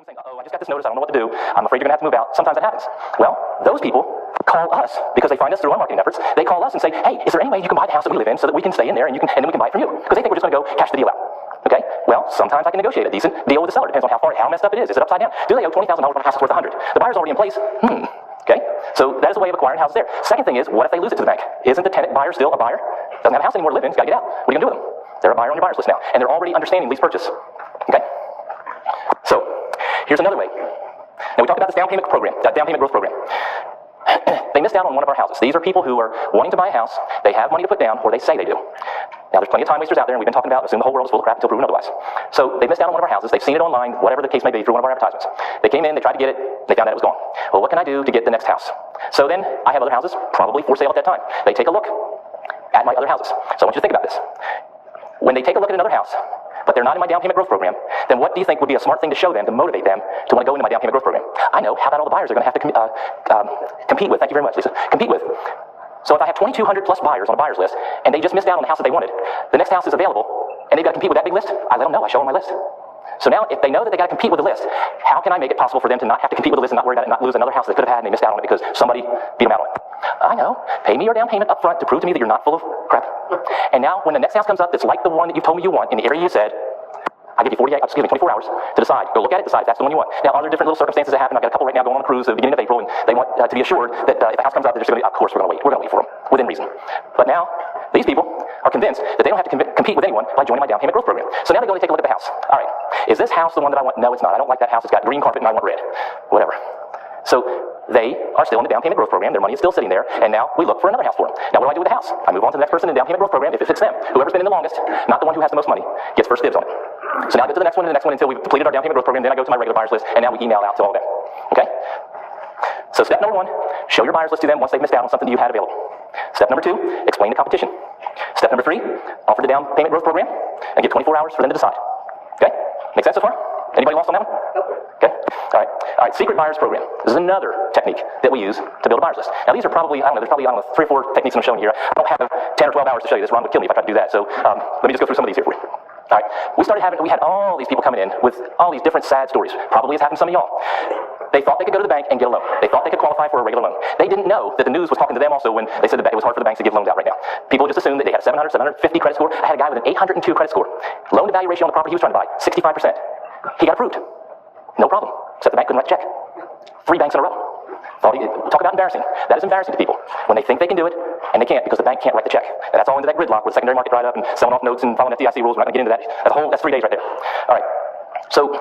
them saying, uh-oh, I just got this notice, I don't know what to do, I'm afraid you're going to have to move out. Sometimes that happens. Well, those people call us because they find us through our marketing efforts. They call us and say, hey, is there any way you can buy the house that we live in so that we can stay in there and then we can buy it from you? Because they think we're just going to go cash the deal out. Okay? Well, sometimes I can negotiate a decent deal with the seller. Depends on how messed up it is. Is it upside down? Do they owe $20,000 when the house is worth $100,000? The buyer's already in place. Okay? So that is a way of acquiring houses there. Second thing is, what if they lose it to the bank? Isn't the tenant buyer still a buyer? Doesn't have a house anymore to live in. He's got to get out. What are you going to do with them? They're a buyer on your buyer's list now. And they're already understanding lease purchase. Okay? So, here's another way. Now, we talked about this down payment growth program. They missed out on one of our houses. These are people who are wanting to buy a house. They have money to put down, or they say they do. Now, there's plenty of time wasters out there, and we've been talking about assume the whole world is full of crap until proven otherwise. So they missed out on one of our houses. They've seen it online, whatever the case may be, through one of our advertisements. They came in, they tried to get it, they found out it was gone. Well, what can I do to get the next house? So then I have other houses, probably for sale at that time. They take a look at my other houses. So I want you to think about this. When they take a look at another house, but they're not in my down payment growth program, then what do you think would be a smart thing to show them, to motivate them to want to go into my down payment growth program? I know how about all the buyers are going to have to compete with. Thank you very much, Lisa. Compete with. So if I have 2,200 plus buyers on a buyer's list, and they just missed out on the house that they wanted, the next house is available, and they've got to compete with that big list, I let them know, I show them my list. So now, if they know that they got to compete with the list, how can I make it possible for them to not have to compete with the list and not worry about it, not lose another house they could have had and they missed out on it because somebody beat them out on it? I know. Pay me your down payment up front to prove to me that you're not full of crap. And now, when the next house comes up that's like the one that you told me you want in the area you said, I give you 24 hours to decide. Go look at it, decide if that's the one you want. Now, are there different little circumstances that happen? I've got a couple right now going on a cruise at the beginning of April, and they want to be assured that if the house comes up, they're just going to be, of course, we're going to wait. We're going to wait for them, within reason. But now, these people are convinced that they don't have to compete with anyone by joining my down payment growth program. So now they go and take a look at the house. All right, is this house the one that I want? No, it's not. I don't like that house. It's got green carpet and I want red. Whatever. So they are still in the down payment growth program. Their money is still sitting there, and now we look for another house for them. Now, what do I do with the house? I move on to the next person in the down payment growth program if it fits them. Whoever's been in the longest, not the one who has the most money, gets first dibs on it. So now I go to the next one and the next one until we've completed our down payment growth program. Then I go to my regular buyers list, and now we email out to all of them. Okay? So step number 1, show your buyers list to them once they've missed out on something that you had available. Step number 2, explain the competition. Step number 3, offer the down payment growth program and give 24 hours for them to decide. Okay? Make sense so far? Anybody lost on that one? Okay? All right, secret buyers program. This is another technique that we use to build a buyers list. Now, these are probably, there's probably 3 or 4 techniques I'm showing here. I don't have 10 or 12 hours to show you this. Ron would kill me if I tried to do that. So let me just go through some of these here for you. All right, we had all these people coming in with all these different sad stories. Probably has happened to some of y'all. They thought they could go to the bank and get a loan. They thought they could qualify for a regular loan. They didn't know that the news was talking to them also when they said that it was hard for the banks to give loans out right now. People just assumed that they had 700, 750 credit score. I had a guy with an 802 credit score. Loan to value ratio on the property he was trying to buy, 65%. He got approved. No problem. Except the bank couldn't write the check. 3 banks in a row. Talk about embarrassing. That is embarrassing to people when they think they can do it and they can't because the bank can't write the check. And that's all into that gridlock with the secondary market dried up and selling off notes and following FDIC rules. We're not going to get into that. That's 3 days right there. All right. So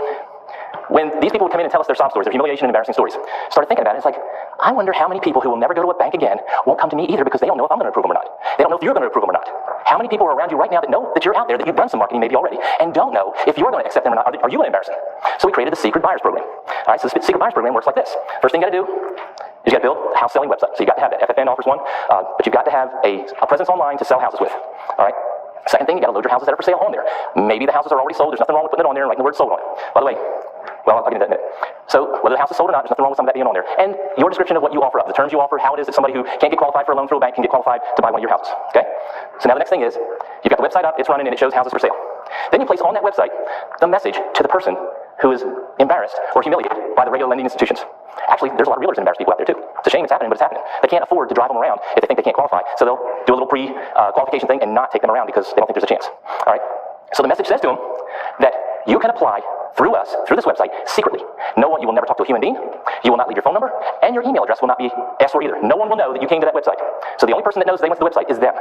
when these people would come in and tell us their sob stories, their humiliation and embarrassing stories, started thinking about it. It's like, I wonder how many people who will never go to a bank again won't come to me either because they don't know if I'm going to approve them or not. They don't know if you're going to approve them or not. How many people are around you right now that know that you're out there, that you've done some marketing maybe already, and don't know if you're going to accept them or not? Are you going to embarrass them? So we created the secret buyers program. All right, so the secret buyers program works like this. First thing you got to do is you got to build a house selling website. So you got to have that. FFN offers one, but you've got to have a presence online to sell houses with. All right. Second thing, you got to load your houses that are for sale on there. Maybe the houses are already sold. There's nothing wrong with putting it on there and writing the word sold on it. By the way, well, I'll get into that in a minute. So whether the house is sold or not, there's nothing wrong with some of that being on there. And your description of what you offer up, the terms you offer, how it is that somebody who can't get qualified for a loan through a bank can get qualified to buy one of your houses. Okay? So now the next thing is, you've got the website up, it's running, and it shows houses for sale. Then you place on that website the message to the person who is embarrassed or humiliated by the regular lending institutions. Actually, there's a lot of realtors that embarrass people out there too. It's a shame it's happening, but it's happening. They can't afford to drive them around if they think they can't qualify. So they'll do a little pre-qualification thing and not take them around because they don't think there's a chance. All right? So the message says to them that you can apply through us, through this website, secretly. You will never talk to a human being. You will not leave your phone number, and your email address will not be asked for either. No one will know that you came to that website. So the only person that knows they went to the website is them.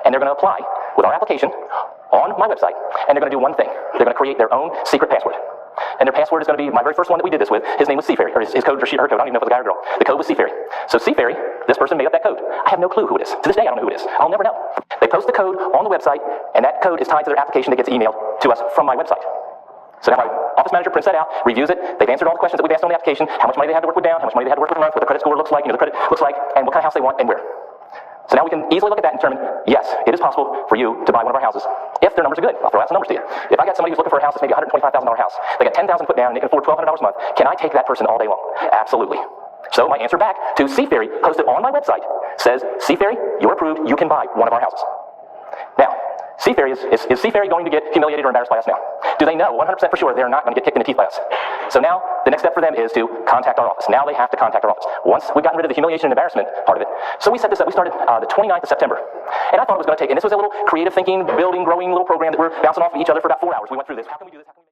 And they're going to apply with our application on my website, and they're going to do one thing. They're going to create their own secret password. And their password is going to be my very first one that we did this with. His name was Seaferry, or his code or her code. I don't even know if it was a guy or girl. The code was Seaferry. So Seaferry, this person made up that code. I have no clue who it is. To this day, I don't know who it is. I'll never know. They post the code on the website, and that code is tied to their application that gets emailed to us from my website. So now my office manager prints that out, reviews it. They've answered all the questions that we've asked on the application. How much money they had to work with down, how much money they had to work with a month, what the credit score looks like, the credit looks like, and what kind of house they want and where. So now we can easily look at that and determine, yes, it is possible for you to buy one of our houses if their numbers are good. I'll throw out some numbers to you. If I got somebody who's looking for a house that's maybe a $125,000 house, they got $10,000 put down and they can afford $1,200 a month, can I take that person all day long? Absolutely. So my answer back to Seaferry, posted on my website, says, Seaferry, you're approved, you can buy one of our houses. Now, Seaferry is Seaferry going to get humiliated or embarrassed by us now? Do they know 100% for sure they're not going to get kicked in the teeth by us? So now, the next step for them is to contact our office. Now they have to contact our office. Once we've gotten rid of the humiliation and embarrassment part of it. So we set this up. We started the 29th of September. And I thought it was going to take, and this was a little creative thinking, building, growing little program that we're bouncing off of each other for about 4 hours. We went through this. How can we do this? How can we